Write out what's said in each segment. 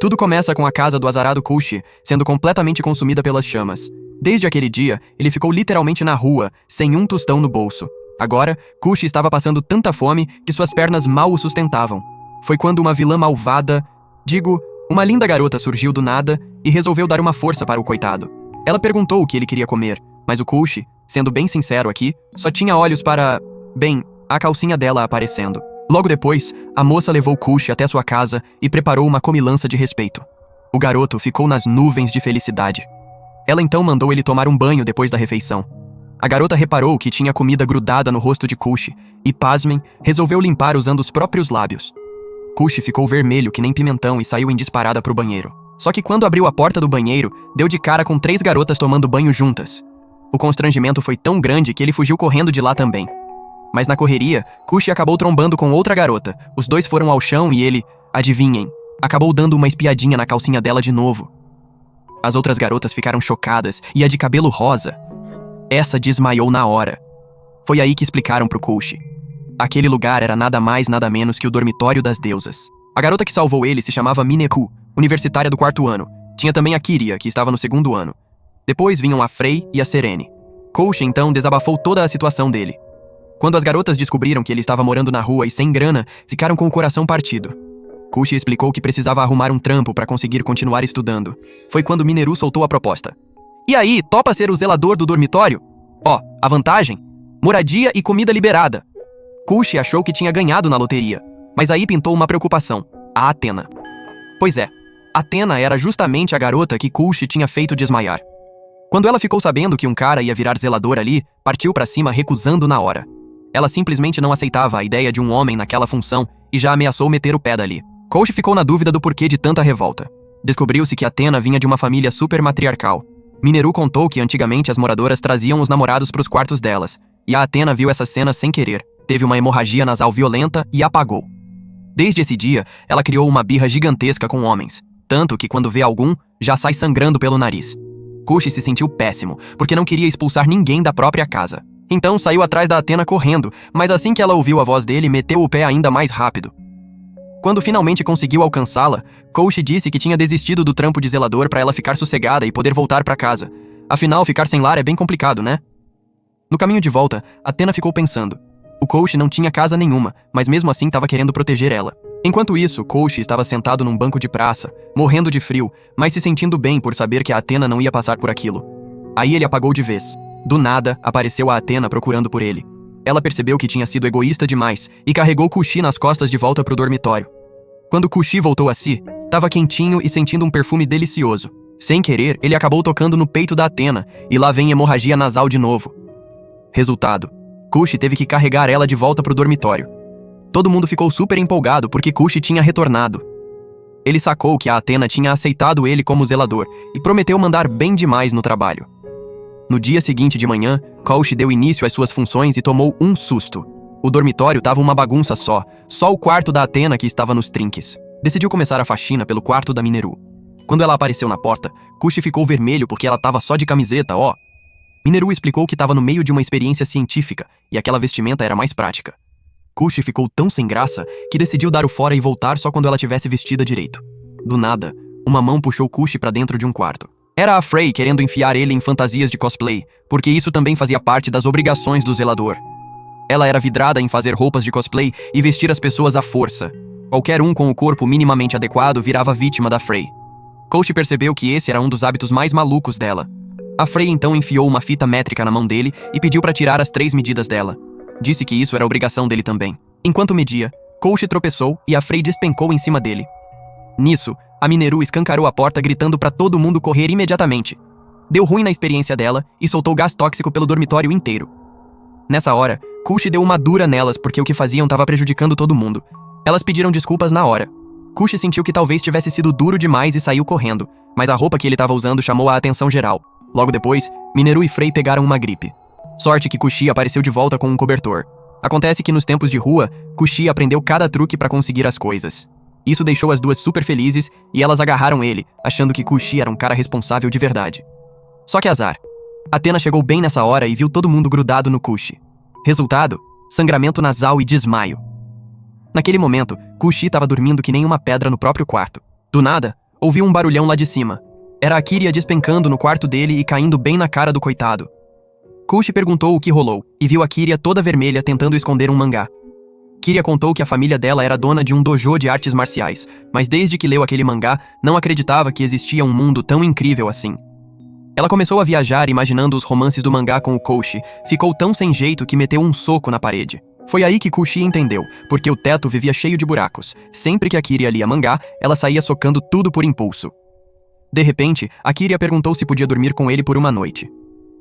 Tudo começa com a casa do azarado Kushi sendo completamente consumida pelas chamas. Desde aquele dia, ele ficou literalmente na rua, sem um tostão no bolso. Agora, Kushi estava passando tanta fome que suas pernas mal o sustentavam. Foi quando uma vilã malvada, uma linda garota surgiu do nada e resolveu dar uma força para o coitado. Ela perguntou o que ele queria comer, mas o Kushi, sendo bem sincero aqui, só tinha olhos para, a calcinha dela aparecendo. Logo depois, a moça levou Kushi até sua casa e preparou uma comilança de respeito. O garoto ficou nas nuvens de felicidade. Ela então mandou ele tomar um banho depois da refeição. A garota reparou que tinha comida grudada no rosto de Kushi e, pasmem, resolveu limpar usando os próprios lábios. Kushi ficou vermelho que nem pimentão e saiu em disparada pro banheiro. Só que quando abriu a porta do banheiro, deu de cara com 3 garotas tomando banho juntas. O constrangimento foi tão grande que ele fugiu correndo de lá também. Mas na correria, Kushi acabou trombando com outra garota. Os dois foram ao chão e ele, adivinhem, acabou dando uma espiadinha na calcinha dela de novo. As outras garotas ficaram chocadas e a de cabelo rosa, essa desmaiou na hora. Foi aí que explicaram pro Kushi. Aquele lugar era nada mais nada menos que o dormitório das deusas. A garota que salvou ele se chamava Mineku, universitária do 4º ano. Tinha também a Kiria, que estava no 2º ano. Depois vinham a Frei e a Serene. Kushi então desabafou toda a situação dele. Quando as garotas descobriram que ele estava morando na rua e sem grana, ficaram com o coração partido. Kushi explicou que precisava arrumar um trampo para conseguir continuar estudando. Foi quando Mineru soltou a proposta. E aí, topa ser o zelador do dormitório? A vantagem? Moradia e comida liberada. Kushi achou que tinha ganhado na loteria, mas aí pintou uma preocupação, a Athena. Pois é, Athena era justamente a garota que Kushi tinha feito desmaiar. Quando ela ficou sabendo que um cara ia virar zelador ali, partiu pra cima recusando na hora. Ela simplesmente não aceitava a ideia de um homem naquela função e já ameaçou meter o pé dali. Kushi ficou na dúvida do porquê de tanta revolta. Descobriu-se que Athena vinha de uma família super matriarcal. Mineru contou que antigamente as moradoras traziam os namorados pros quartos delas, e a Athena viu essa cena sem querer, teve uma hemorragia nasal violenta e apagou. Desde esse dia, ela criou uma birra gigantesca com homens, tanto que quando vê algum, já sai sangrando pelo nariz. Kushi se sentiu péssimo, porque não queria expulsar ninguém da própria casa. Então saiu atrás da Athena correndo, mas assim que ela ouviu a voz dele, meteu o pé ainda mais rápido. Quando finalmente conseguiu alcançá-la, Kushi disse que tinha desistido do trampo de zelador para ela ficar sossegada e poder voltar para casa. Afinal, ficar sem lar é bem complicado, né? No caminho de volta, Athena ficou pensando. O Kushi não tinha casa nenhuma, mas mesmo assim estava querendo proteger ela. Enquanto isso, Kushi estava sentado num banco de praça, morrendo de frio, mas se sentindo bem por saber que a Athena não ia passar por aquilo. Aí ele apagou de vez. Do nada, apareceu a Athena procurando por ele. Ela percebeu que tinha sido egoísta demais e carregou Kushi nas costas de volta pro dormitório. Quando Kushi voltou a si, estava quentinho e sentindo um perfume delicioso. Sem querer, ele acabou tocando no peito da Athena e lá vem hemorragia nasal de novo. Resultado: Kushi teve que carregar ela de volta pro dormitório. Todo mundo ficou super empolgado porque Kushi tinha retornado. Ele sacou que a Athena tinha aceitado ele como zelador e prometeu mandar bem demais no trabalho. No dia seguinte de manhã, Kushi deu início às suas funções e tomou um susto. O dormitório estava uma bagunça só o quarto da Athena que estava nos trinques. Decidiu começar a faxina pelo quarto da Mineru. Quando ela apareceu na porta, Kushi ficou vermelho porque ela estava só de camiseta, Mineru explicou que estava no meio de uma experiência científica e aquela vestimenta era mais prática. Kushi ficou tão sem graça que decidiu dar o fora e voltar só quando ela tivesse vestida direito. Do nada, uma mão puxou Kushi pra dentro de um quarto. Era a Frei querendo enfiar ele em fantasias de cosplay, porque isso também fazia parte das obrigações do zelador. Ela era vidrada em fazer roupas de cosplay e vestir as pessoas à força. Qualquer um com o corpo minimamente adequado virava vítima da Frei. Kushi percebeu que esse era um dos hábitos mais malucos dela. A Frei então enfiou uma fita métrica na mão dele e pediu para tirar as 3 medidas dela. Disse que isso era obrigação dele também. Enquanto media, Kushi tropeçou e a Frei despencou em cima dele. Nisso, a Mineru escancarou a porta gritando para todo mundo correr imediatamente. Deu ruim na experiência dela e soltou gás tóxico pelo dormitório inteiro. Nessa hora, Kushi deu uma dura nelas porque o que faziam estava prejudicando todo mundo. Elas pediram desculpas na hora. Kushi sentiu que talvez tivesse sido duro demais e saiu correndo, mas a roupa que ele estava usando chamou a atenção geral. Logo depois, Mineru e Frei pegaram uma gripe. Sorte que Kushi apareceu de volta com um cobertor. Acontece que nos tempos de rua, Kushi aprendeu cada truque para conseguir as coisas. Isso deixou as duas super felizes e elas agarraram ele, achando que Kushi era um cara responsável de verdade. Só que azar. Athena chegou bem nessa hora e viu todo mundo grudado no Kushi. Resultado: sangramento nasal e desmaio. Naquele momento, Kushi estava dormindo que nem uma pedra no próprio quarto. Do nada, ouviu um barulhão lá de cima. Era a Kiria despencando no quarto dele e caindo bem na cara do coitado. Kushi perguntou o que rolou e viu a Kiria toda vermelha tentando esconder um mangá. Kiria contou que a família dela era dona de um dojo de artes marciais, mas desde que leu aquele mangá, não acreditava que existia um mundo tão incrível assim. Ela começou a viajar imaginando os romances do mangá com o Kushi, ficou tão sem jeito que meteu um soco na parede. Foi aí que Kushi entendeu, porque o teto vivia cheio de buracos. Sempre que a Kiria lia mangá, ela saía socando tudo por impulso. De repente, a Kiria perguntou se podia dormir com ele por uma noite.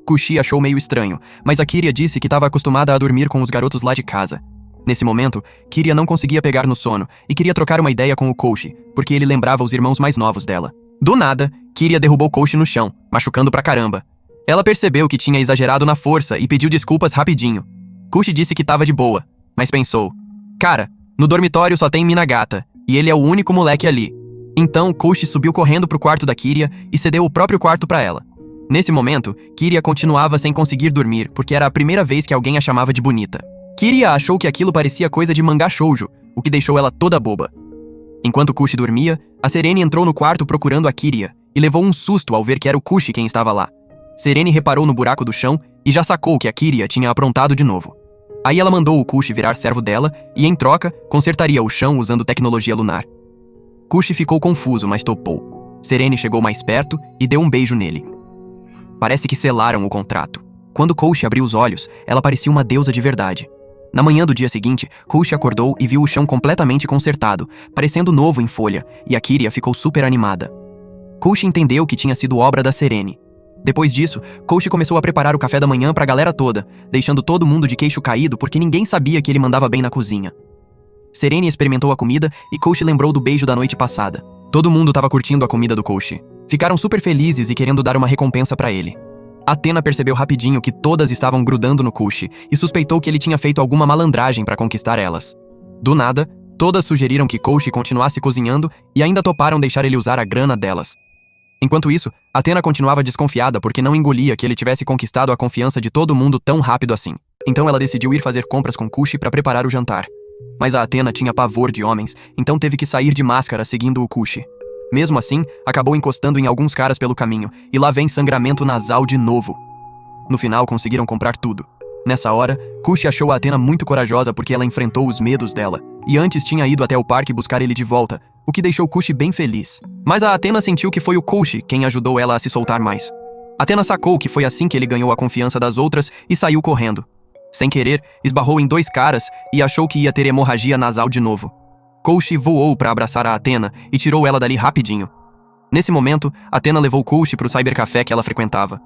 Kushi achou meio estranho, mas a Kiria disse que estava acostumada a dormir com os garotos lá de casa. Nesse momento, Kiria não conseguia pegar no sono e queria trocar uma ideia com o Kushi, porque ele lembrava os irmãos mais novos dela. Do nada, Kiria derrubou Kushi no chão, machucando pra caramba. Ela percebeu que tinha exagerado na força e pediu desculpas rapidinho. Kushi disse que tava de boa, mas pensou: cara, no dormitório só tem Minagata, e ele é o único moleque ali. Então, Kushi subiu correndo pro quarto da Kiria e cedeu o próprio quarto pra ela. Nesse momento, Kiria continuava sem conseguir dormir, porque era a primeira vez que alguém a chamava de bonita. Kiria achou que aquilo parecia coisa de mangá shoujo, o que deixou ela toda boba. Enquanto Kushi dormia, a Serene entrou no quarto procurando a Kiria e levou um susto ao ver que era o Kushi quem estava lá. Serene reparou no buraco do chão e já sacou que a Kiria tinha aprontado de novo. Aí ela mandou o Kushi virar servo dela e, em troca, consertaria o chão usando tecnologia lunar. Kushi ficou confuso, mas topou. Serene chegou mais perto e deu um beijo nele. Parece que selaram o contrato. Quando Kushi abriu os olhos, ela parecia uma deusa de verdade. Na manhã do dia seguinte, Kushi acordou e viu o chão completamente consertado, parecendo novo em folha, e a Kiria ficou super animada. Kushi entendeu que tinha sido obra da Serene. Depois disso, Kushi começou a preparar o café da manhã pra galera toda, deixando todo mundo de queixo caído porque ninguém sabia que ele mandava bem na cozinha. Serene experimentou a comida e Kushi lembrou do beijo da noite passada. Todo mundo estava curtindo a comida do Kushi. Ficaram super felizes e querendo dar uma recompensa pra ele. Athena percebeu rapidinho que todas estavam grudando no Kushi e suspeitou que ele tinha feito alguma malandragem para conquistar elas. Do nada, todas sugeriram que Kushi continuasse cozinhando e ainda toparam deixar ele usar a grana delas. Enquanto isso, Athena continuava desconfiada porque não engolia que ele tivesse conquistado a confiança de todo mundo tão rápido assim. Então ela decidiu ir fazer compras com Kushi para preparar o jantar. Mas a Athena tinha pavor de homens, então teve que sair de máscara seguindo o Kushi. Mesmo assim, acabou encostando em alguns caras pelo caminho, e lá vem sangramento nasal de novo. No final, conseguiram comprar tudo. Nessa hora, Kushi achou a Athena muito corajosa porque ela enfrentou os medos dela, e antes tinha ido até o parque buscar ele de volta, o que deixou Kushi bem feliz. Mas a Athena sentiu que foi o Kushi quem ajudou ela a se soltar mais. Athena sacou que foi assim que ele ganhou a confiança das outras e saiu correndo. Sem querer, esbarrou em 2 caras e achou que ia ter hemorragia nasal de novo. Kushi voou para abraçar a Athena e tirou ela dali rapidinho. Nesse momento, Athena levou Kushi pro cybercafé que ela frequentava.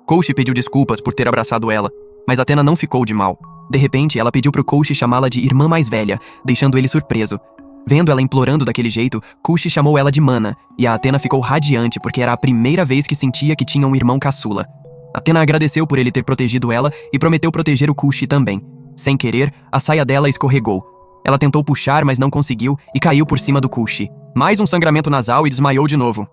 Kushi pediu desculpas por ter abraçado ela, mas Athena não ficou de mal. De repente, ela pediu pro Kushi chamá-la de irmã mais velha, deixando ele surpreso. Vendo ela implorando daquele jeito, Kushi chamou ela de Mana, e a Athena ficou radiante porque era a primeira vez que sentia que tinha um irmão caçula. Athena agradeceu por ele ter protegido ela e prometeu proteger o Kushi também. Sem querer, a saia dela escorregou. Ela tentou puxar, mas não conseguiu e caiu por cima do Kushi. Mais um sangramento nasal e desmaiou de novo.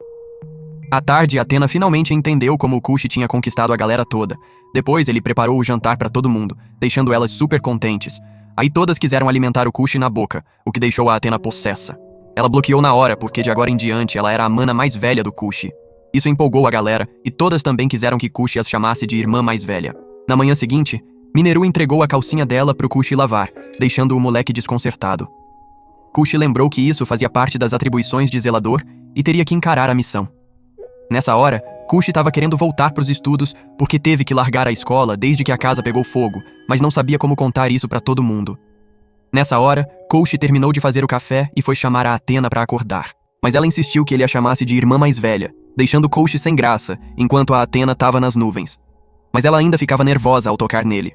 À tarde, Athena finalmente entendeu como o Kushi tinha conquistado a galera toda. Depois, ele preparou o jantar pra todo mundo, deixando elas super contentes. Aí todas quiseram alimentar o Kushi na boca, o que deixou a Athena possessa. Ela bloqueou na hora, porque de agora em diante ela era a mana mais velha do Kushi. Isso empolgou a galera, e todas também quiseram que Kushi as chamasse de irmã mais velha. Na manhã seguinte, Mineru entregou a calcinha dela pro Kushi lavar, deixando o moleque desconcertado. Kushi lembrou que isso fazia parte das atribuições de zelador e teria que encarar a missão. Nessa hora, Kushi estava querendo voltar pros estudos porque teve que largar a escola desde que a casa pegou fogo, mas não sabia como contar isso pra todo mundo. Nessa hora, Kushi terminou de fazer o café e foi chamar a Athena pra acordar, mas ela insistiu que ele a chamasse de irmã mais velha, deixando Kushi sem graça, enquanto a Athena estava nas nuvens. Mas ela ainda ficava nervosa ao tocar nele.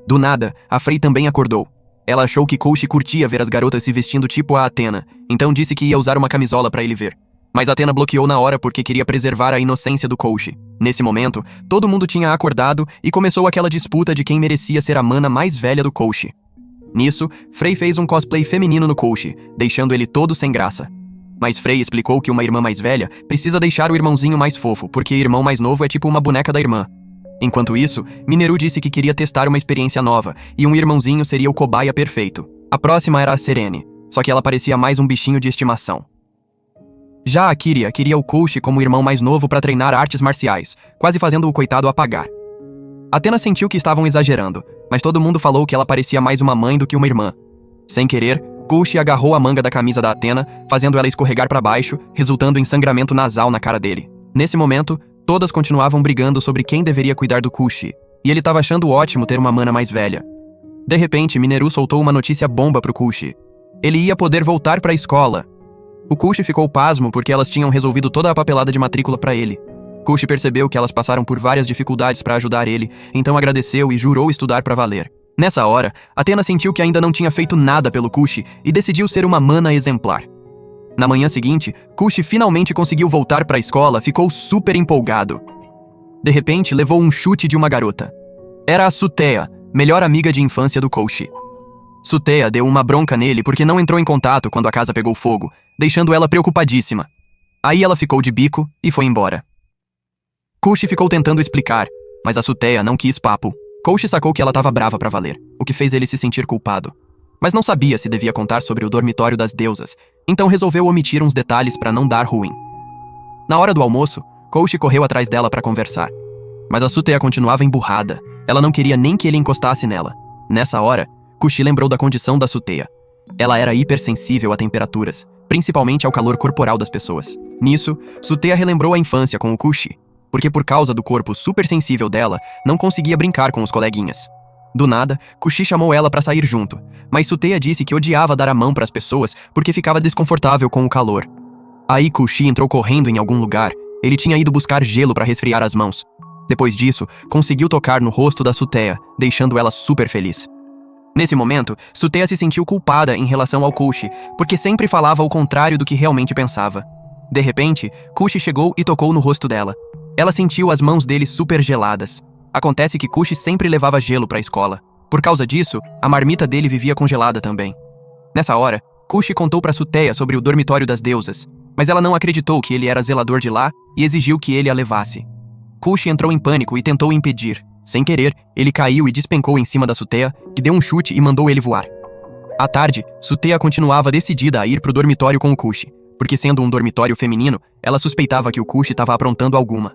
Do nada, a Frey também acordou. Ela achou que Kushi curtia ver as garotas se vestindo tipo a Athena, então disse que ia usar uma camisola pra ele ver. Mas Athena bloqueou na hora porque queria preservar a inocência do Kushi. Nesse momento, todo mundo tinha acordado e começou aquela disputa de quem merecia ser a mana mais velha do Kushi. Nisso, Frey fez um cosplay feminino no Kushi, deixando ele todo sem graça. Mas Frey explicou que uma irmã mais velha precisa deixar o irmãozinho mais fofo, porque irmão mais novo é tipo uma boneca da irmã. Enquanto isso, Mineru disse que queria testar uma experiência nova, e um irmãozinho seria o cobaia perfeito. A próxima era a Serene, só que ela parecia mais um bichinho de estimação. Já a Kyria queria o Kushi como irmão mais novo para treinar artes marciais, quase fazendo o coitado apagar. Athena sentiu que estavam exagerando, mas todo mundo falou que ela parecia mais uma mãe do que uma irmã. Sem querer, Kushi agarrou a manga da camisa da Athena, fazendo ela escorregar para baixo, resultando em sangramento nasal na cara dele. Nesse momento, todas continuavam brigando sobre quem deveria cuidar do Kushi, e ele estava achando ótimo ter uma mana mais velha. De repente, Mineru soltou uma notícia bomba pro Kushi. Ele ia poder voltar para a escola. O Kushi ficou pasmo porque elas tinham resolvido toda a papelada de matrícula para ele. Kushi percebeu que elas passaram por várias dificuldades para ajudar ele, então agradeceu e jurou estudar para valer. Nessa hora, Athena sentiu que ainda não tinha feito nada pelo Kushi e decidiu ser uma mana exemplar. Na manhã seguinte, Kushi finalmente conseguiu voltar para a escola, ficou super empolgado. De repente, levou um chute de uma garota. Era a Suteya, melhor amiga de infância do Kushi. Suteya deu uma bronca nele porque não entrou em contato quando a casa pegou fogo, deixando ela preocupadíssima. Aí ela ficou de bico e foi embora. Kushi ficou tentando explicar, mas a Suteya não quis papo. Kushi sacou que ela estava brava pra valer, o que fez ele se sentir culpado. Mas não sabia se devia contar sobre o dormitório das deusas, então resolveu omitir uns detalhes para não dar ruim. Na hora do almoço, Kushi correu atrás dela para conversar. Mas a Suteya continuava emburrada. Ela não queria nem que ele encostasse nela. Nessa hora, Kushi lembrou da condição da Suteya. Ela era hipersensível a temperaturas, principalmente ao calor corporal das pessoas. Nisso, Suteya relembrou a infância com o Kushi, porque por causa do corpo super sensível dela, não conseguia brincar com os coleguinhas. Do nada, Kushi chamou ela para sair junto, mas Suteya disse que odiava dar a mão para as pessoas porque ficava desconfortável com o calor. Aí Kushi entrou correndo em algum lugar. Ele tinha ido buscar gelo para resfriar as mãos. Depois disso, conseguiu tocar no rosto da Suteya, deixando ela super feliz. Nesse momento, Suteya se sentiu culpada em relação ao Kushi, porque sempre falava o contrário do que realmente pensava. De repente, Kushi chegou e tocou no rosto dela. Ela sentiu as mãos dele super geladas. Acontece que Kushi sempre levava gelo para a escola. Por causa disso, a marmita dele vivia congelada também. Nessa hora, Kushi contou para Suteya sobre o dormitório das deusas, mas ela não acreditou que ele era zelador de lá e exigiu que ele a levasse. Kushi entrou em pânico e tentou impedir. Sem querer, ele caiu e despencou em cima da Suteya, que deu um chute e mandou ele voar. À tarde, Suteya continuava decidida a ir pro dormitório com o Kushi, porque sendo um dormitório feminino, ela suspeitava que o Kushi estava aprontando alguma.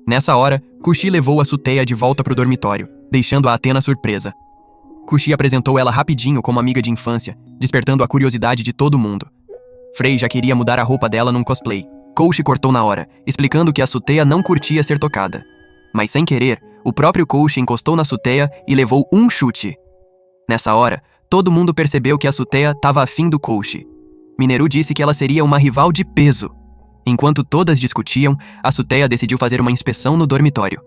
Nessa hora, Kushi levou a Suteya de volta pro dormitório, deixando a Athena surpresa. Kushi apresentou ela rapidinho como amiga de infância, despertando a curiosidade de todo mundo. Frey já queria mudar a roupa dela num cosplay. Kushi cortou na hora, explicando que a Suteya não curtia ser tocada. Mas sem querer, o próprio Kushi encostou na Suteya e levou um chute. Nessa hora, todo mundo percebeu que a Suteya estava afim do Kushi. Mineru disse que ela seria uma rival de peso. Enquanto todas discutiam, a Suteya decidiu fazer uma inspeção no dormitório.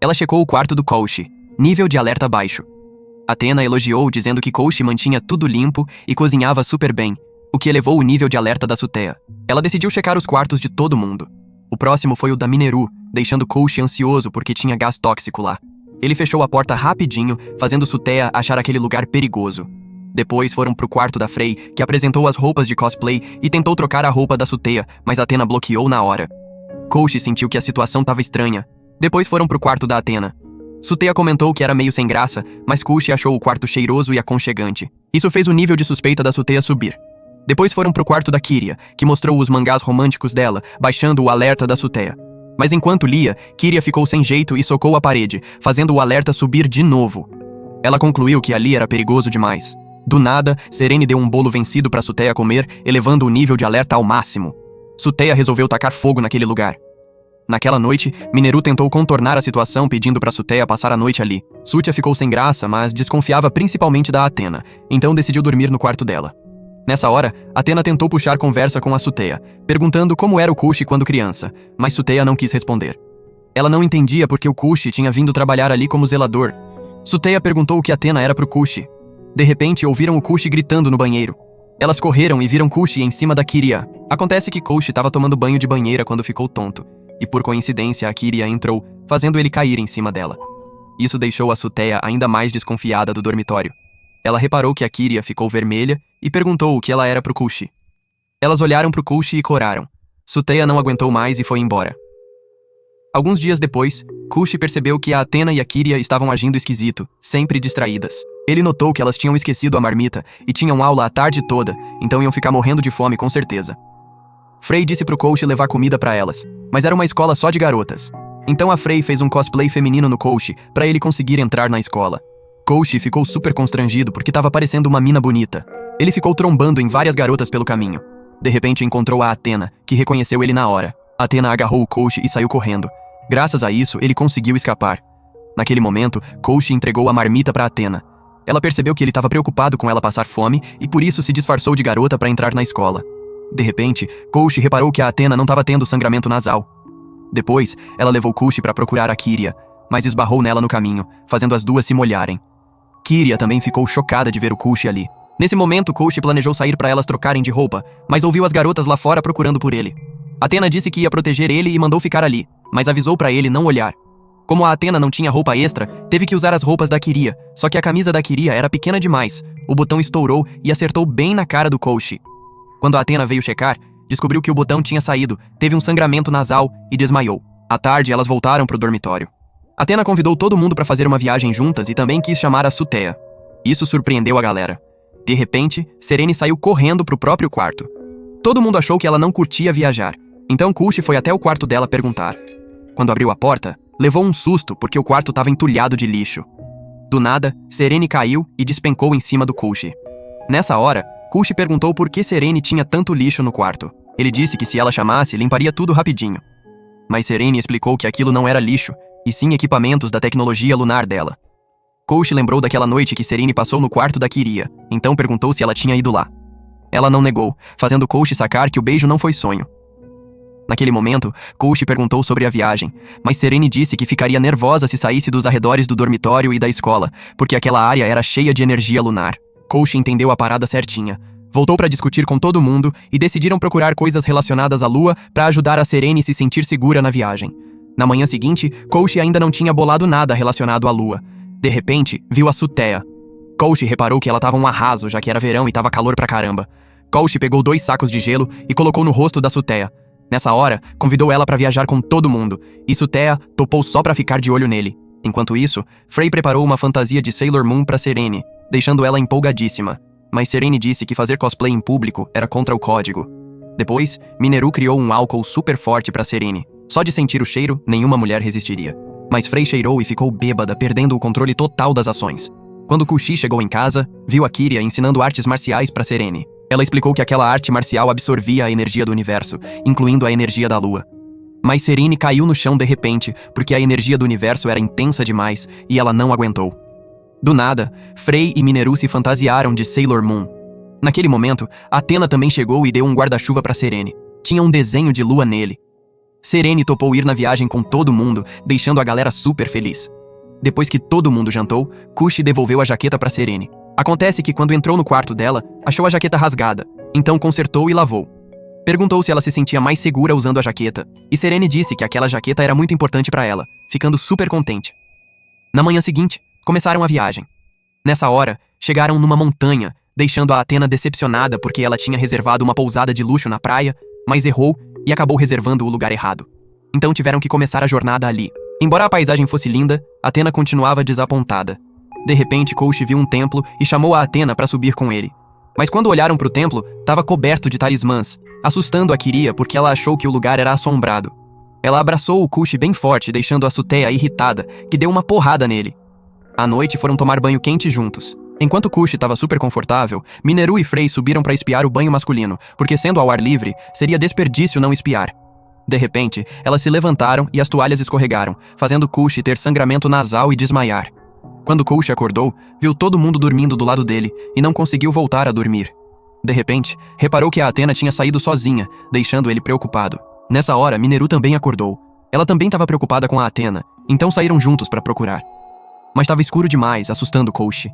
Ela checou o quarto do Kushi, nível de alerta baixo. Athena elogiou dizendo que Kushi mantinha tudo limpo e cozinhava super bem, o que elevou o nível de alerta da Suteya. Ela decidiu checar os quartos de todo mundo. O próximo foi o da Mineru, deixando Kushi ansioso porque tinha gás tóxico lá. Ele fechou a porta rapidinho, fazendo Suteya achar aquele lugar perigoso. Depois foram pro quarto da Frey, que apresentou as roupas de cosplay e tentou trocar a roupa da Suteya, mas Athena bloqueou na hora. Kushi sentiu que a situação estava estranha. Depois foram pro quarto da Athena. Suteya comentou que era meio sem graça, mas Kushi achou o quarto cheiroso e aconchegante. Isso fez o nível de suspeita da Suteya subir. Depois foram pro quarto da Kyria, que mostrou os mangás românticos dela, baixando o alerta da Suteya. Mas enquanto lia, Kyria ficou sem jeito e socou a parede, fazendo o alerta subir de novo. Ela concluiu que ali era perigoso demais. Do nada, Serene deu um bolo vencido para Suteya comer, elevando o nível de alerta ao máximo. Suteya resolveu tacar fogo naquele lugar. Naquela noite, Mineru tentou contornar a situação pedindo para Suteya passar a noite ali. Suteya ficou sem graça, mas desconfiava principalmente da Athena, então decidiu dormir no quarto dela. Nessa hora, Athena tentou puxar conversa com a Suteya, perguntando como era o Kushi quando criança, mas Suteya não quis responder. Ela não entendia porque o Kushi tinha vindo trabalhar ali como zelador. Suteya perguntou o que Athena era pro Kushi. De repente, ouviram o Kushi gritando no banheiro. Elas correram e viram Kushi em cima da Kyria. Acontece que Kushi estava tomando banho de banheira quando ficou tonto, e por coincidência a Kyria entrou, fazendo ele cair em cima dela. Isso deixou a Suteya ainda mais desconfiada do dormitório. Ela reparou que a Kyria ficou vermelha e perguntou o que ela era pro Kushi. Elas olharam pro Kushi e coraram. Suteya não aguentou mais e foi embora. Alguns dias depois, Kushi percebeu que a Athena e a Kyria estavam agindo esquisito, sempre distraídas. Ele notou que elas tinham esquecido a marmita e tinham aula a tarde toda, então iam ficar morrendo de fome com certeza. Frey disse pro Koushi levar comida pra elas, mas era uma escola só de garotas. Então a Frey fez um cosplay feminino no Koushi pra ele conseguir entrar na escola. Koushi ficou super constrangido porque tava parecendo uma mina bonita. Ele ficou trombando em várias garotas pelo caminho. De repente encontrou a Athena, que reconheceu ele na hora. Athena agarrou o Koushi e saiu correndo. Graças a isso, ele conseguiu escapar. Naquele momento, Koushi entregou a marmita pra Athena. Ela percebeu que ele estava preocupado com ela passar fome e por isso se disfarçou de garota para entrar na escola. De repente, Koushi reparou que a Athena não estava tendo sangramento nasal. Depois, ela levou Koushi para procurar a Kyria, mas esbarrou nela no caminho, fazendo as duas se molharem. Kyria também ficou chocada de ver o Koushi ali. Nesse momento, Koushi planejou sair para elas trocarem de roupa, mas ouviu as garotas lá fora procurando por ele. Athena disse que ia proteger ele e mandou ficar ali, mas avisou para ele não olhar. Como a Athena não tinha roupa extra, teve que usar as roupas da Kyria, só que a camisa da Kyria era pequena demais. O botão estourou e acertou bem na cara do Koushi. Quando a Athena veio checar, descobriu que o botão tinha saído, teve um sangramento nasal e desmaiou. À tarde, elas voltaram pro dormitório. Athena convidou todo mundo para fazer uma viagem juntas e também quis chamar a Suteia. Isso surpreendeu a galera. De repente, Serene saiu correndo pro próprio quarto. Todo mundo achou que ela não curtia viajar, então Koushi foi até o quarto dela perguntar. Quando abriu a porta, levou um susto porque o quarto estava entulhado de lixo. Do nada, Serene caiu e despencou em cima do Koushi. Nessa hora, Koushi perguntou por que Serene tinha tanto lixo no quarto. Ele disse que se ela chamasse, limparia tudo rapidinho. Mas Serene explicou que aquilo não era lixo, e sim equipamentos da tecnologia lunar dela. Koushi lembrou daquela noite que Serene passou no quarto da Kyria, então perguntou se ela tinha ido lá. Ela não negou, fazendo Koushi sacar que o beijo não foi sonho. Naquele momento, Koushi perguntou sobre a viagem, mas Serene disse que ficaria nervosa se saísse dos arredores do dormitório e da escola, porque aquela área era cheia de energia lunar. Koushi entendeu a parada certinha. Voltou para discutir com todo mundo e decidiram procurar coisas relacionadas à lua para ajudar a Serene se sentir segura na viagem. Na manhã seguinte, Koushi ainda não tinha bolado nada relacionado à lua. De repente, viu a Suteia. Koushi reparou que ela estava um arraso, já que era verão e estava calor pra caramba. Koushi pegou 2 sacos de gelo e colocou no rosto da Suteia. Nessa hora, convidou ela para viajar com todo mundo, e Suteia topou só para ficar de olho nele. Enquanto isso, Frey preparou uma fantasia de Sailor Moon para Serene, deixando ela empolgadíssima. Mas Serene disse que fazer cosplay em público era contra o código. Depois, Mineru criou um álcool super forte para Serene. Só de sentir o cheiro, nenhuma mulher resistiria. Mas Frey cheirou e ficou bêbada, perdendo o controle total das ações. Quando Kushi chegou em casa, viu a Kyria ensinando artes marciais para Serene. Ela explicou que aquela arte marcial absorvia a energia do universo, incluindo a energia da lua. Mas Serene caiu no chão de repente, porque a energia do universo era intensa demais e ela não aguentou. Do nada, Frey e Mineru se fantasiaram de Sailor Moon. Naquele momento, Athena também chegou e deu um guarda-chuva para Serene. Tinha um desenho de lua nele. Serene topou ir na viagem com todo mundo, deixando a galera super feliz. Depois que todo mundo jantou, Kushi devolveu a jaqueta para Serene. Acontece que quando entrou no quarto dela, achou a jaqueta rasgada, então consertou e lavou. Perguntou se ela se sentia mais segura usando a jaqueta, e Serene disse que aquela jaqueta era muito importante para ela, ficando super contente. Na manhã seguinte, começaram a viagem. Nessa hora, chegaram numa montanha, deixando a Athena decepcionada porque ela tinha reservado uma pousada de luxo na praia, mas errou e acabou reservando o lugar errado. Então tiveram que começar a jornada ali. Embora a paisagem fosse linda, Athena continuava desapontada. De repente, Koushi viu um templo e chamou a Athena para subir com ele. Mas quando olharam para o templo, estava coberto de talismãs, assustando a Kyria porque ela achou que o lugar era assombrado. Ela abraçou o Koushi bem forte, deixando a Suteia irritada, que deu uma porrada nele. À noite foram tomar banho quente juntos. Enquanto Koushi estava super confortável, Mineru e Frey subiram para espiar o banho masculino, porque sendo ao ar livre, seria desperdício não espiar. De repente, elas se levantaram e as toalhas escorregaram, fazendo Koushi ter sangramento nasal e desmaiar. Quando Koushi acordou, viu todo mundo dormindo do lado dele e não conseguiu voltar a dormir. De repente, reparou que a Athena tinha saído sozinha, deixando ele preocupado. Nessa hora, Mineru também acordou. Ela também estava preocupada com a Athena, então saíram juntos para procurar. Mas estava escuro demais, assustando Koushi.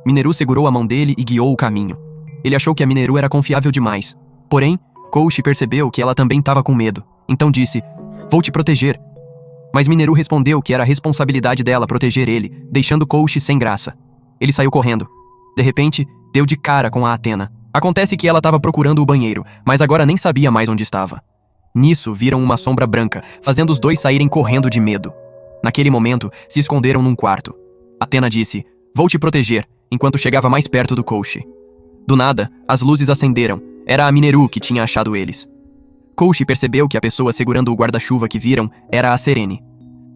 Mineru segurou a mão dele e guiou o caminho. Ele achou que a Mineru era confiável demais. Porém, Koushi percebeu que ela também estava com medo. Então disse, "Vou te proteger." Mas Mineru respondeu que era a responsabilidade dela proteger ele, deixando Koushi sem graça. Ele saiu correndo. De repente, deu de cara com a Athena. Acontece que ela estava procurando o banheiro, mas agora nem sabia mais onde estava. Nisso, viram uma sombra branca, fazendo os dois saírem correndo de medo. Naquele momento, se esconderam num quarto. Athena disse, "Vou te proteger," enquanto chegava mais perto do Koushi. Do nada, as luzes acenderam. Era a Mineru que tinha achado eles. Koushi percebeu que a pessoa segurando o guarda-chuva que viram era a Serene.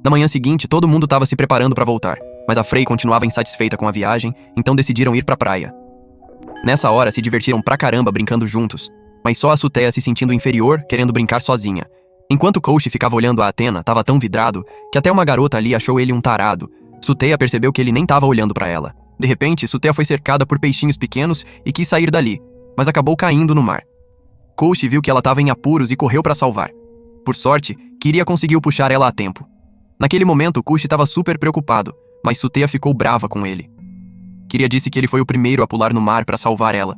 Na manhã seguinte, todo mundo estava se preparando para voltar, mas a Frei continuava insatisfeita com a viagem, então decidiram ir pra praia. Nessa hora, se divertiram pra caramba brincando juntos, mas só a Suteya se sentindo inferior, querendo brincar sozinha. Enquanto Koushi ficava olhando a Athena, tava tão vidrado que até uma garota ali achou ele um tarado. Suteya percebeu que ele nem tava olhando pra ela. De repente, Suteya foi cercada por peixinhos pequenos e quis sair dali, mas acabou caindo no mar. Koushi viu que ela estava em apuros e correu para salvar. Por sorte, Kiria conseguiu puxar ela a tempo. Naquele momento, Koushi estava super preocupado, mas Suteya ficou brava com ele. Kiria disse que ele foi o primeiro a pular no mar para salvar ela.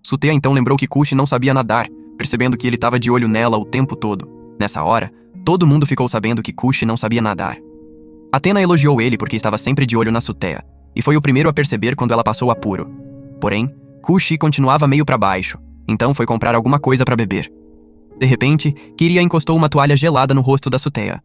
Suteya então lembrou que Koushi não sabia nadar, percebendo que ele estava de olho nela o tempo todo. Nessa hora, todo mundo ficou sabendo que Koushi não sabia nadar. Athena elogiou ele porque estava sempre de olho na Suteya, e foi o primeiro a perceber quando ela passou apuro. Porém, Koushi continuava meio para baixo, então foi comprar alguma coisa para beber. De repente, Kiria encostou uma toalha gelada no rosto da Suteya.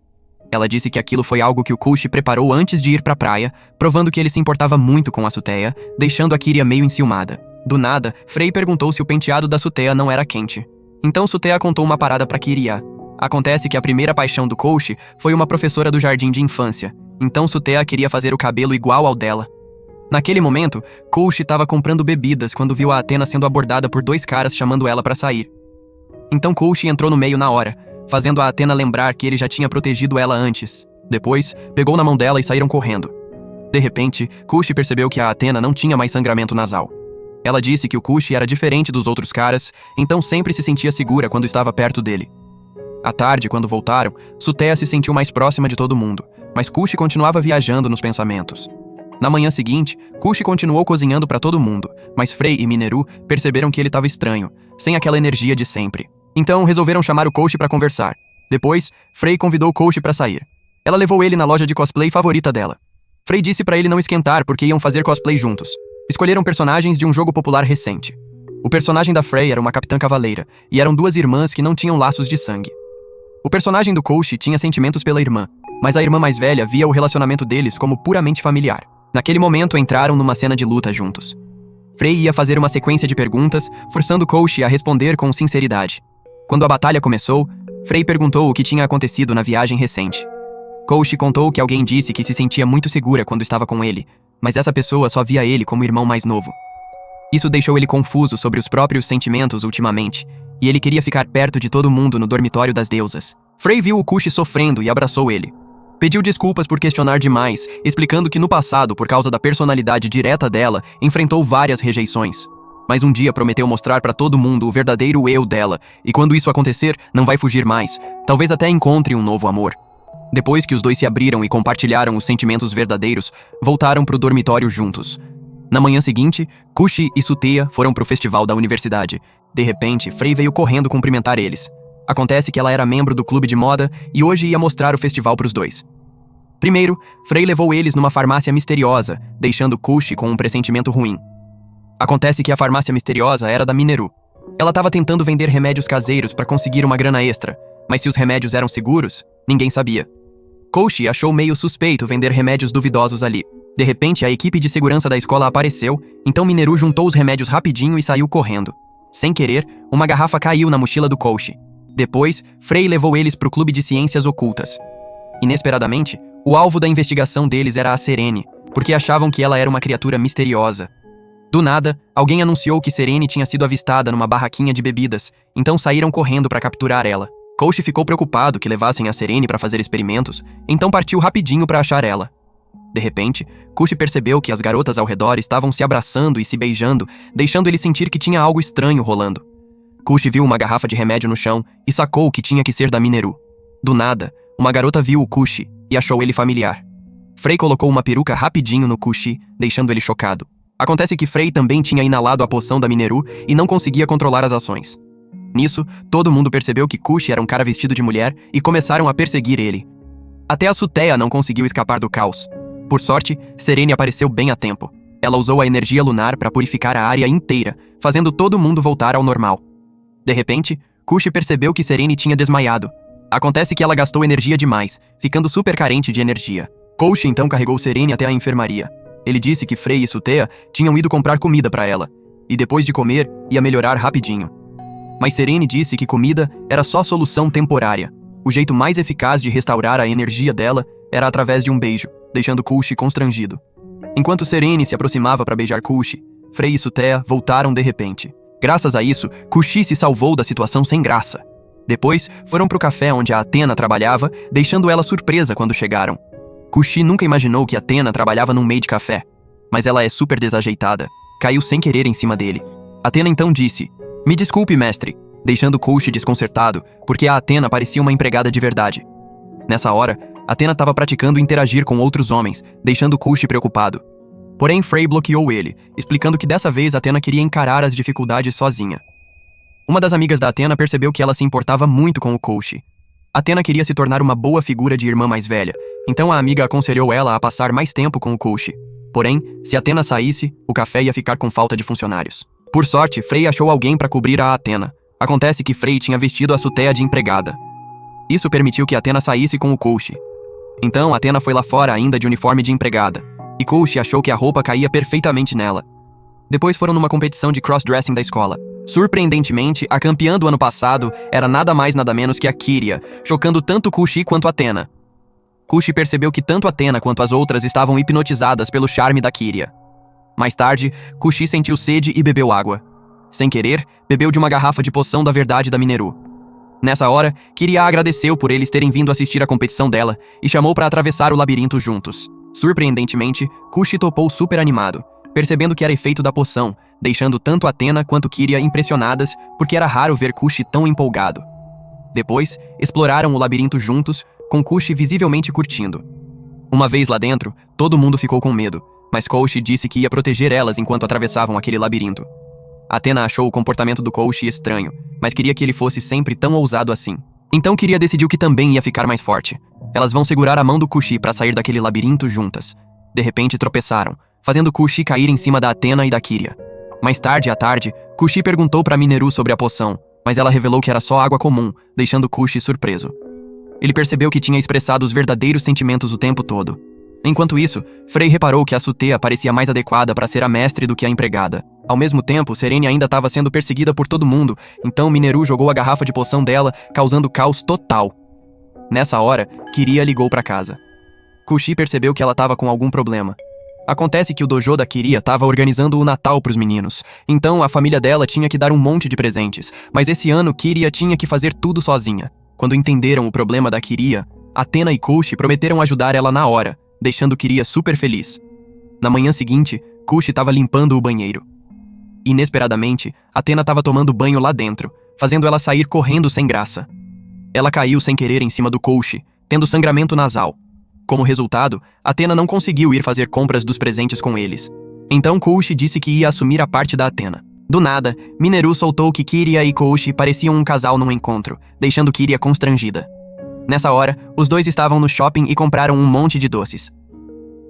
Ela disse que aquilo foi algo que o Koushi preparou antes de ir pra praia, provando que ele se importava muito com a Suteya, deixando a Kiria meio enciumada. Do nada, Frei perguntou se o penteado da Suteya não era quente. Então Suteya contou uma parada pra Kiria. Acontece que a primeira paixão do Koushi foi uma professora do jardim de infância, então Suteya queria fazer o cabelo igual ao dela. Naquele momento, Koushi estava comprando bebidas quando viu a Athena sendo abordada por dois caras chamando ela para sair. Então Koushi entrou no meio na hora, fazendo a Athena lembrar que ele já tinha protegido ela antes. Depois, pegou na mão dela e saíram correndo. De repente, Koushi percebeu que a Athena não tinha mais sangramento nasal. Ela disse que o Koushi era diferente dos outros caras, então sempre se sentia segura quando estava perto dele. À tarde, quando voltaram, Suteya se sentiu mais próxima de todo mundo, mas Koushi continuava viajando nos pensamentos. Na manhã seguinte, Koushi continuou cozinhando para todo mundo, mas Frei e Mineru perceberam que ele estava estranho, sem aquela energia de sempre. Então resolveram chamar o Koushi para conversar. Depois, Frei convidou Koushi para sair. Ela levou ele na loja de cosplay favorita dela. Frei disse para ele não esquentar porque iam fazer cosplay juntos. Escolheram personagens de um jogo popular recente. O personagem da Frei era uma capitã cavaleira, e eram duas irmãs que não tinham laços de sangue. O personagem do Koushi tinha sentimentos pela irmã, mas a irmã mais velha via o relacionamento deles como puramente familiar. Naquele momento, entraram numa cena de luta juntos. Frei ia fazer uma sequência de perguntas, forçando Koushi a responder com sinceridade. Quando a batalha começou, Frei perguntou o que tinha acontecido na viagem recente. Koushi contou que alguém disse que se sentia muito segura quando estava com ele, mas essa pessoa só via ele como irmão mais novo. Isso deixou ele confuso sobre os próprios sentimentos ultimamente, e ele queria ficar perto de todo mundo no dormitório das deusas. Frei viu o Koushi sofrendo e abraçou ele. Pediu desculpas por questionar demais, explicando que no passado, por causa da personalidade direta dela, enfrentou várias rejeições. Mas um dia prometeu mostrar pra todo mundo o verdadeiro eu dela, e quando isso acontecer, não vai fugir mais, talvez até encontre um novo amor. Depois que os dois se abriram e compartilharam os sentimentos verdadeiros, voltaram pro dormitório juntos. Na manhã seguinte, Koushi e Suteya foram pro festival da universidade. De repente, Frei veio correndo cumprimentar eles. Acontece que ela era membro do clube de moda e hoje ia mostrar o festival pros dois. Primeiro, Frei levou eles numa farmácia misteriosa, deixando Koushi com um pressentimento ruim. Acontece que a farmácia misteriosa era da Mineru. Ela estava tentando vender remédios caseiros para conseguir uma grana extra, mas se os remédios eram seguros, ninguém sabia. Koushi achou meio suspeito vender remédios duvidosos ali. De repente, a equipe de segurança da escola apareceu, então Mineru juntou os remédios rapidinho e saiu correndo. Sem querer, uma garrafa caiu na mochila do Koushi. Depois, Frei levou eles para o clube de ciências ocultas. Inesperadamente, o alvo da investigação deles era a Serene, porque achavam que ela era uma criatura misteriosa. Do nada, alguém anunciou que Serene tinha sido avistada numa barraquinha de bebidas, então saíram correndo para capturar ela. Koushi ficou preocupado que levassem a Serene para fazer experimentos, então partiu rapidinho para achar ela. De repente, Koushi percebeu que as garotas ao redor estavam se abraçando e se beijando, deixando ele sentir que tinha algo estranho rolando. Koushi viu uma garrafa de remédio no chão e sacou que tinha que ser da Mineru. Do nada, uma garota viu o Koushi e achou ele familiar. Frei colocou uma peruca rapidinho no Koushi, deixando ele chocado. Acontece que Frei também tinha inalado a poção da Mineru e não conseguia controlar as ações. Nisso, todo mundo percebeu que Koushi era um cara vestido de mulher e começaram a perseguir ele. Até a Suteya não conseguiu escapar do caos. Por sorte, Serene apareceu bem a tempo. Ela usou a energia lunar para purificar a área inteira, fazendo todo mundo voltar ao normal. De repente, Koushi percebeu que Serene tinha desmaiado. Acontece que ela gastou energia demais, ficando super carente de energia. Koushi então carregou Serene até a enfermaria. Ele disse que Frei e Suteya tinham ido comprar comida para ela, e depois de comer, ia melhorar rapidinho. Mas Serene disse que comida era só solução temporária. O jeito mais eficaz de restaurar a energia dela era através de um beijo, deixando Kushi constrangido. Enquanto Serene se aproximava para beijar Kushi, Frey e Sutea voltaram de repente. Graças a isso, Kushi se salvou da situação sem graça. Depois, foram pro café onde a Athena trabalhava, deixando ela surpresa quando chegaram. Kushi nunca imaginou que Athena trabalhava num meio de café, mas ela é super desajeitada. Caiu sem querer em cima dele. Athena então disse: "Me desculpe, mestre", deixando Kushi desconcertado, porque a Athena parecia uma empregada de verdade. Nessa hora, Athena estava praticando interagir com outros homens, deixando Kushi preocupado. Porém, Frey bloqueou ele, explicando que dessa vez Athena queria encarar as dificuldades sozinha. Uma das amigas da Athena percebeu que ela se importava muito com o Kushi. Athena queria se tornar uma boa figura de irmã mais velha, então a amiga aconselhou ela a passar mais tempo com o Kushi. Porém, se Athena saísse, o café ia ficar com falta de funcionários. Por sorte, Frey achou alguém para cobrir a Athena. Acontece que Frey tinha vestido a Sutea de empregada. Isso permitiu que Athena saísse com o Kushi. Então, Athena foi lá fora ainda de uniforme de empregada, e Kushi achou que a roupa caía perfeitamente nela. Depois foram numa competição de cross-dressing da escola. Surpreendentemente, a campeã do ano passado era nada mais nada menos que a Kyria, chocando tanto Kushi quanto Athena. Kushi percebeu que tanto Athena quanto as outras estavam hipnotizadas pelo charme da Kyria. Mais tarde, Kushi sentiu sede e bebeu água. Sem querer, bebeu de uma garrafa de poção da verdade da Mineru. Nessa hora, Kyria agradeceu por eles terem vindo assistir a competição dela e chamou para atravessar o labirinto juntos. Surpreendentemente, Kushi topou super animado, percebendo que era efeito da poção, deixando tanto Athena quanto Kyria impressionadas, porque era raro ver Kushi tão empolgado. Depois, exploraram o labirinto juntos, com Kushi visivelmente curtindo. Uma vez lá dentro, todo mundo ficou com medo, mas Kushi disse que ia proteger elas enquanto atravessavam aquele labirinto. Athena achou o comportamento do Kushi estranho, mas queria que ele fosse sempre tão ousado assim. Então Kyria decidiu que também ia ficar mais forte. Elas vão segurar a mão do Kushi para sair daquele labirinto juntas. De repente tropeçaram, fazendo Kushi cair em cima da Athena e da Kyria. Mais tarde à tarde, Kushi perguntou para Mineru sobre a poção, mas ela revelou que era só água comum, deixando Kushi surpreso. Ele percebeu que tinha expressado os verdadeiros sentimentos o tempo todo. Enquanto isso, Frey reparou que a Sutea parecia mais adequada para ser a mestre do que a empregada. Ao mesmo tempo, Serene ainda estava sendo perseguida por todo mundo, então Mineru jogou a garrafa de poção dela, causando caos total. Nessa hora, Kyria ligou para casa. Kushi percebeu que ela estava com algum problema. Acontece que o dojo da Kyria estava organizando o Natal para os meninos, então a família dela tinha que dar um monte de presentes, mas esse ano Kyria tinha que fazer tudo sozinha. Quando entenderam o problema da Kyria, Athena e Kushi prometeram ajudar ela na hora, deixando Kyria super feliz. Na manhã seguinte, Kushi estava limpando o banheiro. Inesperadamente, Athena estava tomando banho lá dentro, fazendo ela sair correndo sem graça. Ela caiu sem querer em cima do Kushi, tendo sangramento nasal. Como resultado, Athena não conseguiu ir fazer compras dos presentes com eles. Então Kushi disse que ia assumir a parte da Athena. Do nada, Mineru soltou que Kyria e Kushi pareciam um casal num encontro, deixando Kyria constrangida. Nessa hora, os dois estavam no shopping e compraram um monte de doces.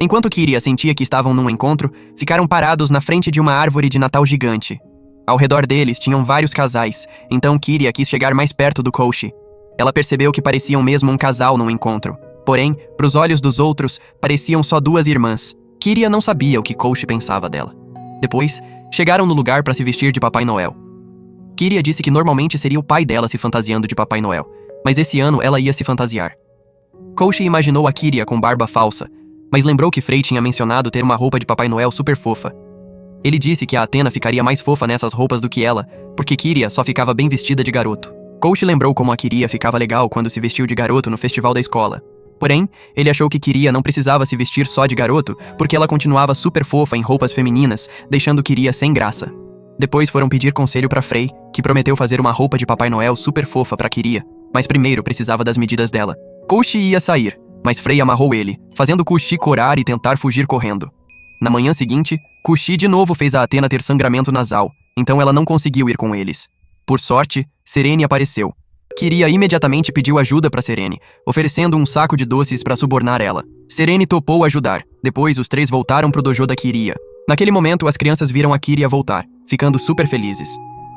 Enquanto Kyria sentia que estavam num encontro, ficaram parados na frente de uma árvore de Natal gigante. Ao redor deles tinham vários casais, então Kyria quis chegar mais perto do Kushi. Ela percebeu que pareciam mesmo um casal num encontro. Porém, pros olhos dos outros, pareciam só duas irmãs. Kyria não sabia o que Kushi pensava dela. Depois, chegaram no lugar para se vestir de Papai Noel. Kyria disse que normalmente seria o pai dela se fantasiando de Papai Noel, mas esse ano ela ia se fantasiar. Kushi imaginou a Kyria com barba falsa, mas lembrou que Frey tinha mencionado ter uma roupa de Papai Noel super fofa. Ele disse que a Athena ficaria mais fofa nessas roupas do que ela, porque Kyria só ficava bem vestida de garoto. Kushi lembrou como a Kyria ficava legal quando se vestiu de garoto no festival da escola. Porém, ele achou que Kyria não precisava se vestir só de garoto, porque ela continuava super fofa em roupas femininas, deixando Kyria sem graça. Depois foram pedir conselho para Frey, que prometeu fazer uma roupa de Papai Noel super fofa para Kyria, mas primeiro precisava das medidas dela. Kushi ia sair, mas Frey amarrou ele, fazendo Kushi corar e tentar fugir correndo. Na manhã seguinte, Kushi de novo fez a Athena ter sangramento nasal, então ela não conseguiu ir com eles. Por sorte, Serene apareceu. Kyria imediatamente pediu ajuda para Serene, oferecendo um saco de doces para subornar ela. Serene topou ajudar. Depois, os três voltaram pro dojo da Kyria. Naquele momento, as crianças viram a Kyria voltar, ficando super felizes.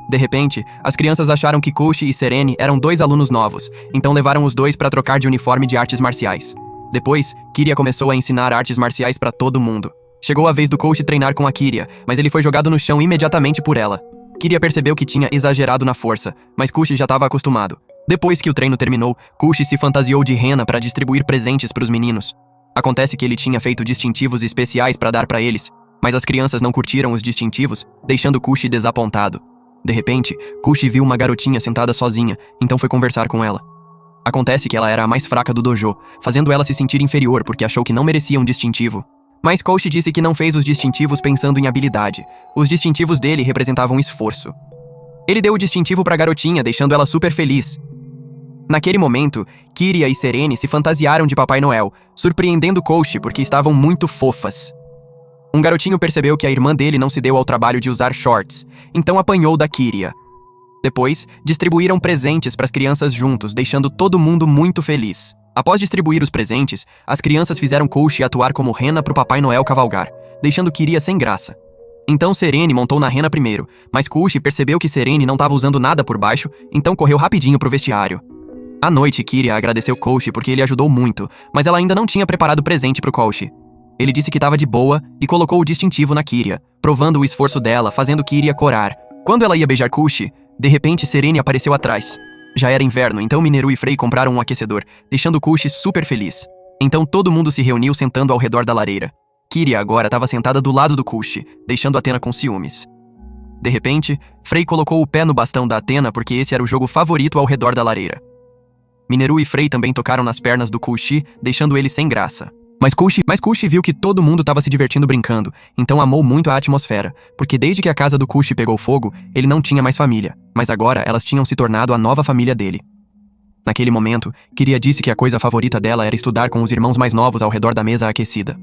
De repente, as crianças acharam que Kushi e Serene eram dois alunos novos, então levaram os dois para trocar de uniforme de artes marciais. Depois, Kyria começou a ensinar artes marciais para todo mundo. Chegou a vez do Kushi treinar com a Kyria, mas ele foi jogado no chão imediatamente por ela. Kiria percebeu que tinha exagerado na força, mas Kushi já estava acostumado. Depois que o treino terminou, Kushi se fantasiou de rena para distribuir presentes para os meninos. Acontece que ele tinha feito distintivos especiais para dar para eles, mas as crianças não curtiram os distintivos, deixando Kushi desapontado. De repente, Kushi viu uma garotinha sentada sozinha, então foi conversar com ela. Acontece que ela era a mais fraca do dojo, fazendo ela se sentir inferior porque achou que não merecia um distintivo. Mas Kushi disse que não fez os distintivos pensando em habilidade. Os distintivos dele representavam esforço. Ele deu o distintivo para a garotinha, deixando ela super feliz. Naquele momento, Kiria e Serene se fantasiaram de Papai Noel, surpreendendo Kushi porque estavam muito fofas. Um garotinho percebeu que a irmã dele não se deu ao trabalho de usar shorts, então apanhou da Kiria. Depois, distribuíram presentes para as crianças juntos, deixando todo mundo muito feliz. Após distribuir os presentes, as crianças fizeram Kushi atuar como rena para o Papai Noel cavalgar, deixando Kiria sem graça. Então Serene montou na rena primeiro, mas Kushi percebeu que Serene não estava usando nada por baixo, então correu rapidinho pro vestiário. À noite, Kiria agradeceu Kushi porque ele ajudou muito, mas ela ainda não tinha preparado presente pro Kushi. Ele disse que estava de boa e colocou o distintivo na Kiria, provando o esforço dela, fazendo Kiria corar. Quando ela ia beijar Kushi, de repente Serene apareceu atrás. Já era inverno, então Mineru e Frei compraram um aquecedor, deixando Kushi super feliz. Então todo mundo se reuniu sentando ao redor da lareira. Kiria agora estava sentada do lado do Kushi, deixando Athena com ciúmes. De repente, Frei colocou o pé no bastão da Athena porque esse era o jogo favorito ao redor da lareira. Mineru e Frei também tocaram nas pernas do Kushi, deixando ele sem graça. Mas Kushi viu que todo mundo estava se divertindo brincando, então amou muito a atmosfera, porque desde que a casa do Kushi pegou fogo, ele não tinha mais família, mas agora elas tinham se tornado a nova família dele. Naquele momento, Kiria disse que a coisa favorita dela era estudar com os irmãos mais novos ao redor da mesa aquecida.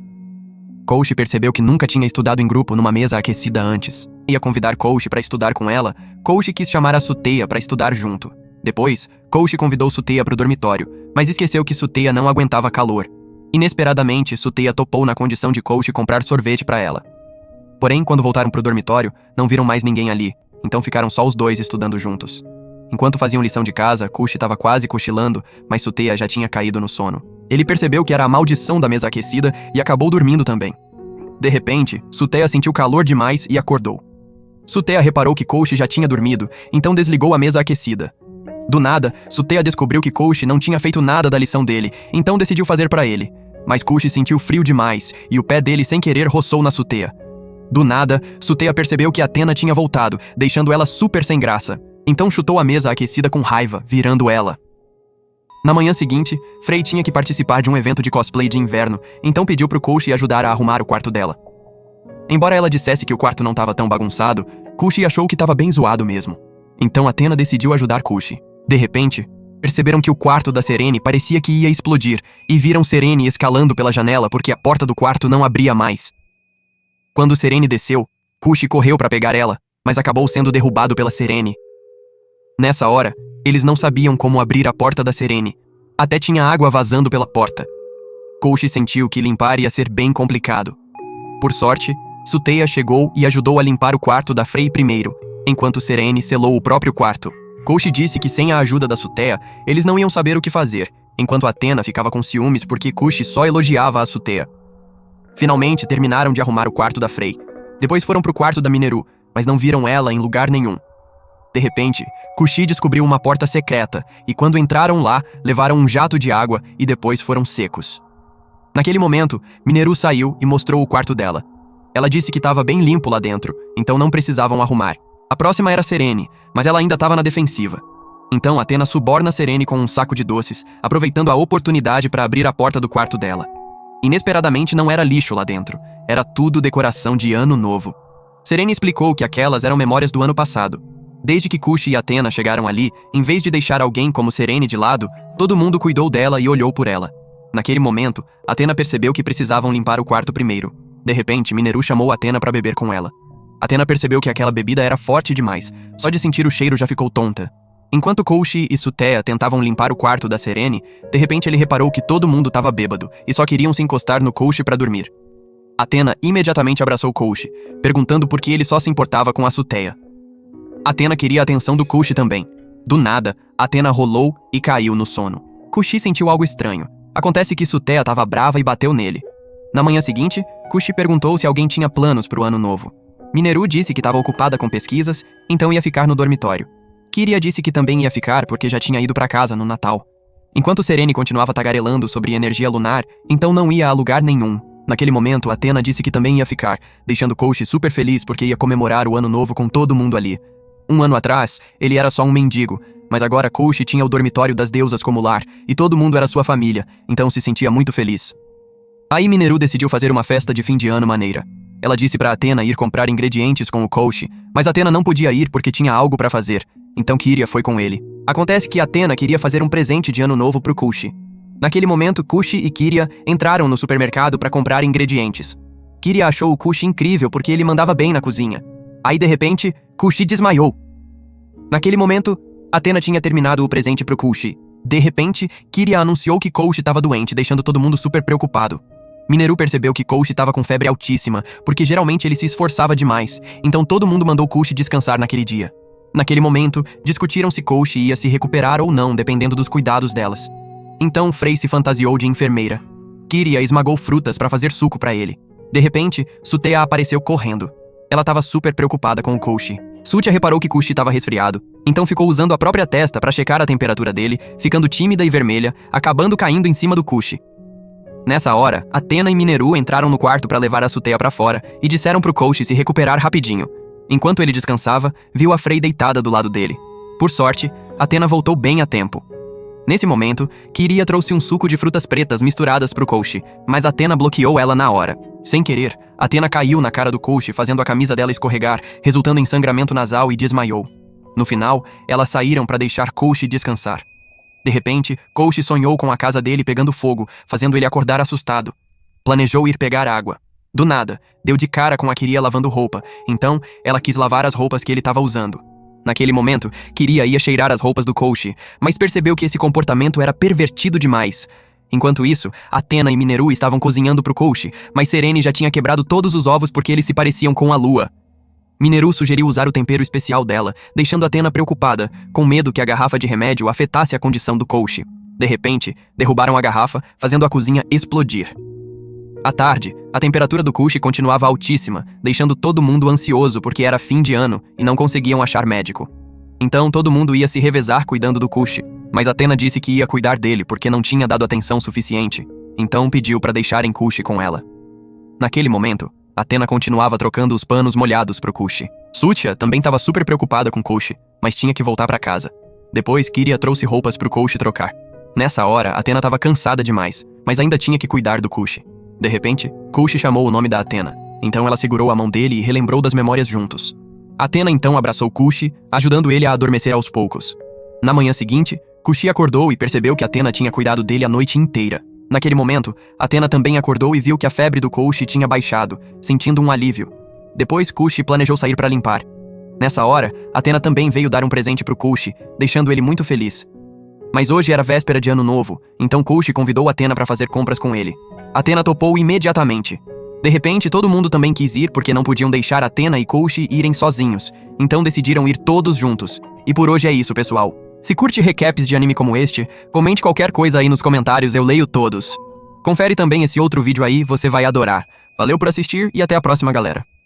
Kushi percebeu que nunca tinha estudado em grupo numa mesa aquecida antes. Ia convidar Kushi para estudar com ela, Kushi quis chamar a Suteya para estudar junto. Depois, Kushi convidou Suteya para o dormitório, mas esqueceu que Suteya não aguentava calor. Inesperadamente, Suteya topou na condição de Kushi comprar sorvete para ela. Porém, quando voltaram pro dormitório, não viram mais ninguém ali, então ficaram só os dois estudando juntos. Enquanto faziam lição de casa, Kushi estava quase cochilando, mas Suteya já tinha caído no sono. Ele percebeu que era a maldição da mesa aquecida e acabou dormindo também. De repente, Suteya sentiu calor demais e acordou. Suteya reparou que Kushi já tinha dormido, então desligou a mesa aquecida. Do nada, Suteya descobriu que Kushi não tinha feito nada da lição dele, então decidiu fazer para ele. Mas Kushi sentiu frio demais, e o pé dele sem querer roçou na Suteya. Do nada, Suteya percebeu que Athena tinha voltado, deixando ela super sem graça. Então chutou a mesa aquecida com raiva, virando ela. Na manhã seguinte, Frei tinha que participar de um evento de cosplay de inverno, então pediu pro Kushi ajudar a arrumar o quarto dela. Embora ela dissesse que o quarto não estava tão bagunçado, Kushi achou que estava bem zoado mesmo. Então Athena decidiu ajudar Kushi. De repente, perceberam que o quarto da Serene parecia que ia explodir e viram Serene escalando pela janela porque a porta do quarto não abria mais. Quando Serene desceu, Kushi correu para pegar ela, mas acabou sendo derrubado pela Serene. Nessa hora, eles não sabiam como abrir a porta da Serene. Até tinha água vazando pela porta. Kushi sentiu que limpar ia ser bem complicado. Por sorte, Suteya chegou e ajudou a limpar o quarto da Frei primeiro, enquanto Serene selou o próprio quarto. Kushi disse que sem a ajuda da Suteya, eles não iam saber o que fazer, enquanto Athena ficava com ciúmes porque Kushi só elogiava a Suteya. Finalmente, terminaram de arrumar o quarto da Frei. Depois foram pro quarto da Mineru, mas não viram ela em lugar nenhum. De repente, Kushi descobriu uma porta secreta, e quando entraram lá, levaram um jato de água e depois foram secos. Naquele momento, Mineru saiu e mostrou o quarto dela. Ela disse que estava bem limpo lá dentro, então não precisavam arrumar. A próxima era Serene, mas ela ainda estava na defensiva. Então Athena suborna Serene com um saco de doces, aproveitando a oportunidade para abrir a porta do quarto dela. Inesperadamente não era lixo lá dentro, era tudo decoração de ano novo. Serene explicou que aquelas eram memórias do ano passado. Desde que Kushi e Athena chegaram ali, em vez de deixar alguém como Serene de lado, todo mundo cuidou dela e olhou por ela. Naquele momento, Athena percebeu que precisavam limpar o quarto primeiro. De repente, Mineru chamou Athena para beber com ela. Athena percebeu que aquela bebida era forte demais, só de sentir o cheiro já ficou tonta. Enquanto Kushi e Suteya tentavam limpar o quarto da Serene, de repente ele reparou que todo mundo estava bêbado e só queriam se encostar no Kushi para dormir. Athena imediatamente abraçou Kushi, perguntando por que ele só se importava com a Suteya. Athena queria a atenção do Kushi também. Do nada, Athena rolou e caiu no sono. Kushi sentiu algo estranho. Acontece que Suteya estava brava e bateu nele. Na manhã seguinte, Kushi perguntou se alguém tinha planos para o ano novo. Mineru disse que estava ocupada com pesquisas, então ia ficar no dormitório. Kyria disse que também ia ficar porque já tinha ido para casa no Natal. Enquanto Serene continuava tagarelando sobre energia lunar, então não ia a lugar nenhum. Naquele momento, Athena disse que também ia ficar, deixando Koushi super feliz porque ia comemorar o ano novo com todo mundo ali. Um ano atrás, ele era só um mendigo, mas agora Koushi tinha o dormitório das deusas como lar, e todo mundo era sua família, então se sentia muito feliz. Aí Mineru decidiu fazer uma festa de fim de ano maneira. Ela disse para Athena ir comprar ingredientes com o Koushi, mas Athena não podia ir porque tinha algo para fazer, então Kyria foi com ele. Acontece que Athena queria fazer um presente de ano novo pro Koushi. Naquele momento, Koushi e Kyria entraram no supermercado para comprar ingredientes. Kyria achou o Koushi incrível porque ele mandava bem na cozinha. Aí, de repente, Koushi desmaiou. Naquele momento, Athena tinha terminado o presente pro Koushi. De repente, Kyria anunciou que Koushi estava doente, deixando todo mundo super preocupado. Mineru percebeu que Koushi estava com febre altíssima, porque geralmente ele se esforçava demais, então todo mundo mandou Koushi descansar naquele dia. Naquele momento, discutiram se Koushi ia se recuperar ou não, dependendo dos cuidados delas. Então Frey se fantasiou de enfermeira. Kyria esmagou frutas para fazer suco para ele. De repente, Sutea apareceu correndo. Ela estava super preocupada com o Koushi. Sutia reparou que Koushi estava resfriado, então ficou usando a própria testa para checar a temperatura dele, ficando tímida e vermelha, acabando caindo em cima do Koushi. Nessa hora, Athena e Mineru entraram no quarto para levar a Sutea para fora e disseram pro Koushi se recuperar rapidinho. Enquanto ele descansava, viu a Frey deitada do lado dele. Por sorte, Athena voltou bem a tempo. Nesse momento, Kyria trouxe um suco de frutas pretas misturadas pro Koushi, mas Athena bloqueou ela na hora. Sem querer, Athena caiu na cara do Koushi, fazendo a camisa dela escorregar, resultando em sangramento nasal e desmaiou. No final, elas saíram para deixar Koushi descansar. De repente, Koushi sonhou com a casa dele pegando fogo, fazendo ele acordar assustado. Planejou ir pegar água. Do nada, deu de cara com a Kyria lavando roupa, então ela quis lavar as roupas que ele estava usando. Naquele momento, Kyria ia cheirar as roupas do Koushi, mas percebeu que esse comportamento era pervertido demais. Enquanto isso, Athena e Mineru estavam cozinhando pro Koushi, mas Serene já tinha quebrado todos os ovos porque eles se pareciam com a lua. Mineru sugeriu usar o tempero especial dela, deixando Athena preocupada, com medo que a garrafa de remédio afetasse a condição do Koushi. De repente, derrubaram a garrafa, fazendo a cozinha explodir. À tarde, a temperatura do Koushi continuava altíssima, deixando todo mundo ansioso porque era fim de ano e não conseguiam achar médico. Então todo mundo ia se revezar cuidando do Koushi, mas Athena disse que ia cuidar dele porque não tinha dado atenção suficiente, então pediu para deixarem Koushi com ela. Naquele momento, Athena continuava trocando os panos molhados pro Koushi. Sutia também estava super preocupada com Koushi, mas tinha que voltar para casa. Depois, Kyria trouxe roupas pro Koushi trocar. Nessa hora, Athena estava cansada demais, mas ainda tinha que cuidar do Koushi. De repente, Koushi chamou o nome da Athena, então ela segurou a mão dele e relembrou das memórias juntos. Athena então abraçou Koushi, ajudando ele a adormecer aos poucos. Na manhã seguinte, Koushi acordou e percebeu que Athena tinha cuidado dele a noite inteira. Naquele momento, Athena também acordou e viu que a febre do Koushi tinha baixado, sentindo um alívio. Depois, Koushi planejou sair para limpar. Nessa hora, Athena também veio dar um presente pro Koushi, deixando ele muito feliz. Mas hoje era véspera de ano novo, então Koushi convidou Athena para fazer compras com ele. Athena topou imediatamente. De repente, todo mundo também quis ir porque não podiam deixar Athena e Koushi irem sozinhos, então decidiram ir todos juntos. E por hoje é isso, pessoal. Se curte recaps de anime como este, comente qualquer coisa aí nos comentários, eu leio todos. Confere também esse outro vídeo aí, você vai adorar. Valeu por assistir e até a próxima, galera.